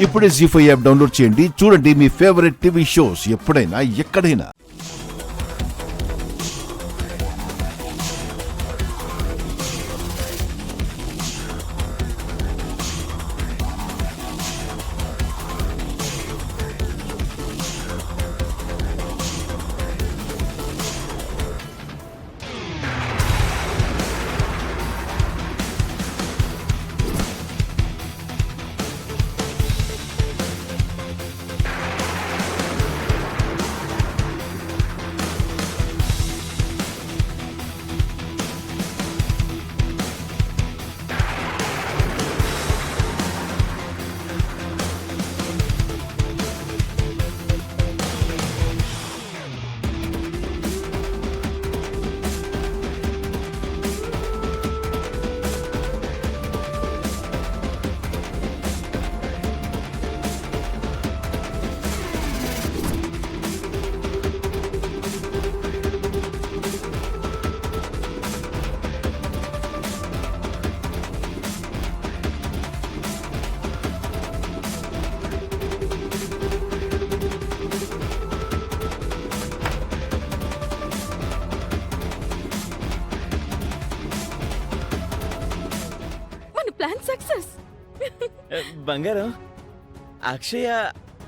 ఇప్పుడే జీ5 app download చేయండి. చూడండి మీ ఫేవరెట్ టీవీ షోస్ ఎప్పుడైనా ఎక్కడైనా. Plan success. బంగారం, అక్షయ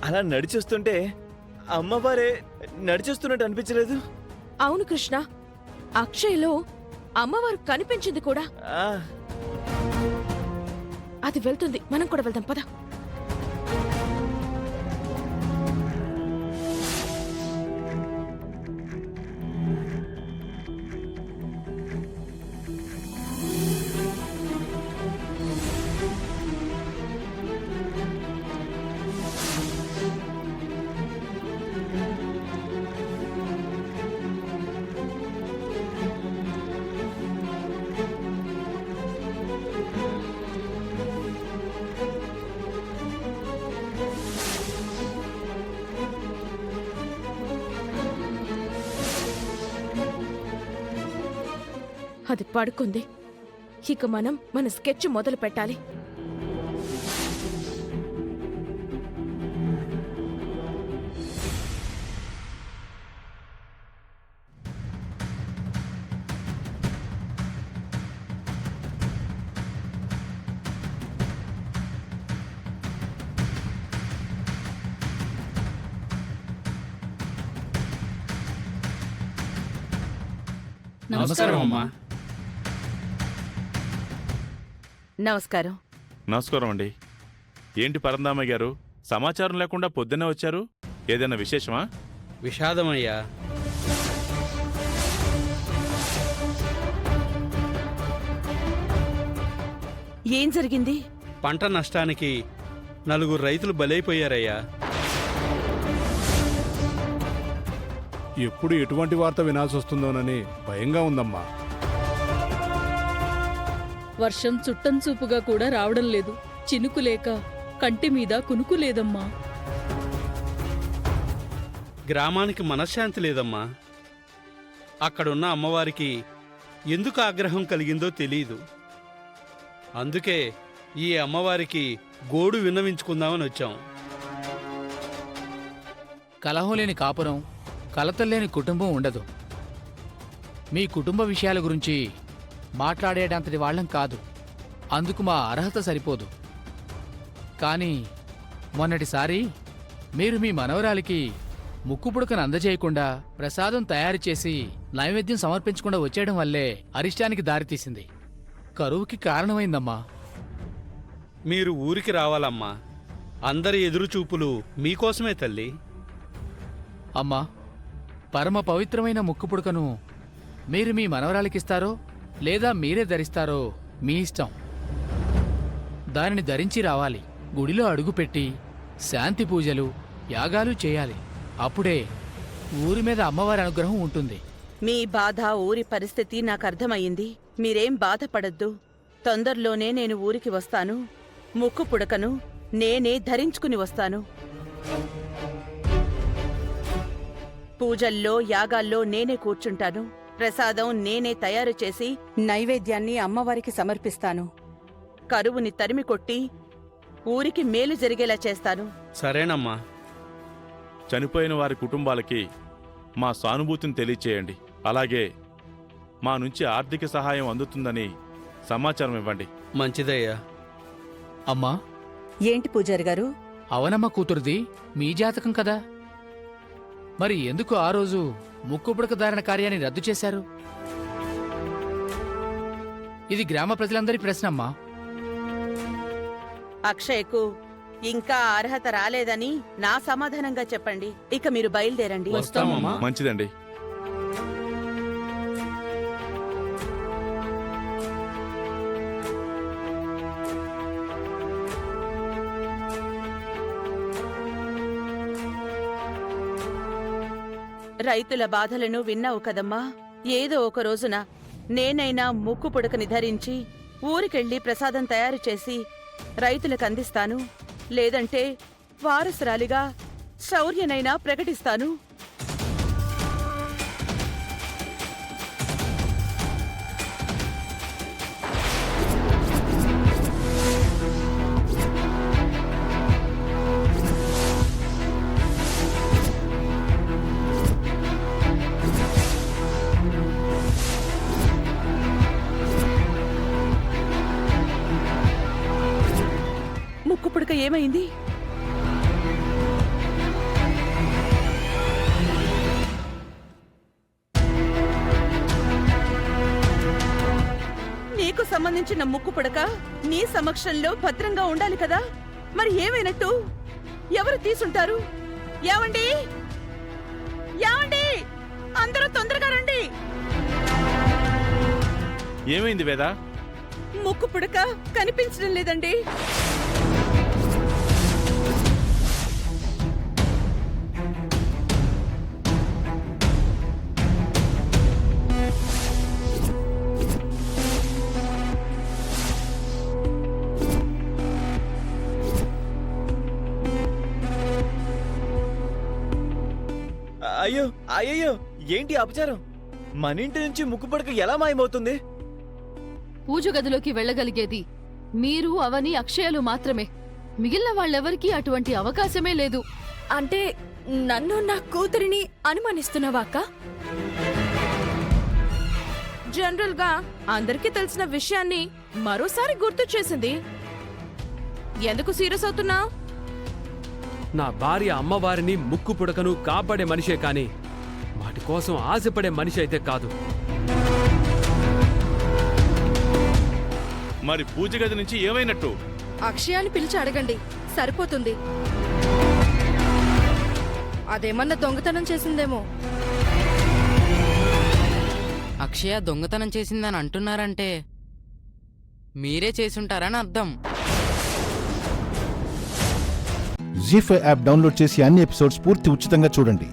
అలా నడిచొస్తుంటే అమ్మవారే నడిచొస్తున్నట్టు అనిపించలేదు? అవును కృష్ణ, అక్షయ్లో అమ్మవారు కనిపించింది కూడా. అది వెళ్తుంది, మనం కూడా వెళ్దాం పద. అది పడుకుంది. ఇక మనం మన స్కెచ్ మొదలు పెట్టాలి. నమస్కారం అమ్మా. నమస్కారం. నమస్కారం అండి. ఏంటి పరందామయ్య గారు, సమాచారం లేకుండా పొద్దున్నే వచ్చారు? ఏదైనా విశేషమా? విషాదమయ్యా. ఏం జరిగింది? పంట నష్టానికి 4 రైతులు బలైపోయారయ్యా. ఎప్పుడు ఎటువంటి వార్త వినాల్సి వస్తుందోనని భయంగా ఉందమ్మా. వర్షం చుట్టం చూపుగా కూడా రావడం లేదు. చినుకు లేక కంటి మీద కునుకు లేదమ్మా. గ్రామానికి మనశ్శాంతి లేదమ్మా. అక్కడున్న అమ్మవారికి ఎందుకు ఆగ్రహం కలిగిందో తెలీదు. అందుకే ఈ అమ్మవారికి గోడు విన్నవించుకుందామని వచ్చాం. కలహం లేని కాపురం, కలతల్లేని కుటుంబం ఉండదు. మీ కుటుంబ విషయాల గురించి మాట్లాడేటంతటి వాళ్ళం కాదు. అందుకు మా అర్హత సరిపోదు. కానీ మొన్నటిసారి మీరు మీ మనవరాలికి ముక్కు పుడకను అందజేయకుండా ప్రసాదం తయారు చేసి నైవేద్యం సమర్పించకుండా వచ్చేయడం వల్లే అరిష్టానికి దారితీసింది. కరువుకి కారణమైందమ్మా. మీరు ఊరికి రావాలమ్మా. అందరి ఎదురుచూపులు మీకోసమే తల్లి. అమ్మా, పరమ పవిత్రమైన ముక్కు పుడకను మీరు మీ మనవరాలికిస్తారో లేదా మీరే ధరిస్తారో మీ ఇష్టం. దానిని ధరించి రావాలి. గుడిలో అడుగుపెట్టి శాంతి పూజలు, యాగాలు చేయాలి. అప్పుడే ఊరి మీద అమ్మవారి అనుగ్రహం ఉంటుంది. మీ బాధ, ఊరి పరిస్థితి నాకు అర్థమయ్యింది. మీరేం బాధపడద్దు. తొందరలోనే నేను ఊరికి వస్తాను. ముక్కు పుడకను నేనే ధరించుకుని వస్తాను. పూజల్లో, యాగాల్లో నేనే కూర్చుంటాను. ప్రసాదం నేనే తయారు చేసి నైవేద్యాన్ని అమ్మవారికి సమర్పిస్తాను. కరువుని తరిమికొట్టి ఊరికి మేలు జరిగేలా చేస్తాను. సరేనమ్మా. చనిపోయిన వారి కుటుంబాలకి మా సానుభూతిని తెలియచేయండి. అలాగే మా నుంచి ఆర్థిక సహాయం అందుతుందని సమాచారం ఇవ్వండి. మంచిదయ్యా. అమ్మా, ఏంటి పూజారి గారు? అవనమ్మ కూతురుది మీ జాతకం కదా, మరి ఎందుకు ఆ రోజు ముక్కుపుడక ధారణ కార్యాన్ని రద్దు చేశారు? ఇది గ్రామ ప్రజలందరి ప్రశ్న అమ్మా. అక్షయ్కు ఇంకా అర్హత రాలేదని నా సమాధానంగా చెప్పండి. ఇక మీరు బయలుదేరండి. వస్తామమ్మా. మంచిదండి. రైతుల బాధలను విన్నావు కదమ్మా. ఏదో ఒక రోజున నేనైనా ముక్కు పుడకని ధరించి ఊరికెళ్ళి ప్రసాదం తయారు చేసి రైతులకు అందిస్తాను. లేదంటే వారసురాలిగా శౌర్యనైనా ప్రకటిస్తాను. ముక్కు పుడక ఏమైంది? నీకు సంబంధించిన ముక్కు పుడక నీ సమక్షంలో భద్రంగా ఉండాలి కదా, మరి ఏమైనట్టు? ఎవరు తీసుంటారు? ఏవండి, ఏవండి, అందరూ తొందరగా రండి. ఏమైంది వేదా? ముక్కు పుడక కనిపించడం లేదండి. అయ్యో అయ్యయ్యో, ఏంటి అపచారం? మన ఇంటి నుంచి ముక్కు పుడక ఎలా మాయమవుతుంది? పూజ గదిలోకి వెళ్ళగలిగేది మీరు, అవని, అక్షయలు మాత్రమే. మిగిలిన వాళ్ళెవరికీ అటువంటి అవకాశమే లేదు. అంటే నన్ను నా కూతురిని అనుమానిస్తున్నావా అక్క? జనరల్ గా అందరికీ తెలిసిన విషయాన్ని మరోసారి గుర్తు చేసింది. ఎందుకు సీరియస్ అవుతున్నావు? నా భార్య అమ్మవారిని ముక్కు పుడకను కాపాడే మనిషే కాని వాటి కోసం ఆశపడే మనిషి అయితే కాదు. మరి పూజ గది నుంచి ఏమైనట్టు? అక్షయాన్ని పిలిచి అడగండి, సరిపోతుంది. అదేమన్నా దొంగతనం చేసిందేమో. అక్షయ దొంగతనం చేసిందని అంటున్నారంటే మీరే చేసుంటారని అర్థం. జీ5 యాప్ డౌన్లోడ్ చేసి అన్ని ఎపిసోడ్స్ పూర్తి ఉచితంగా చూడండి.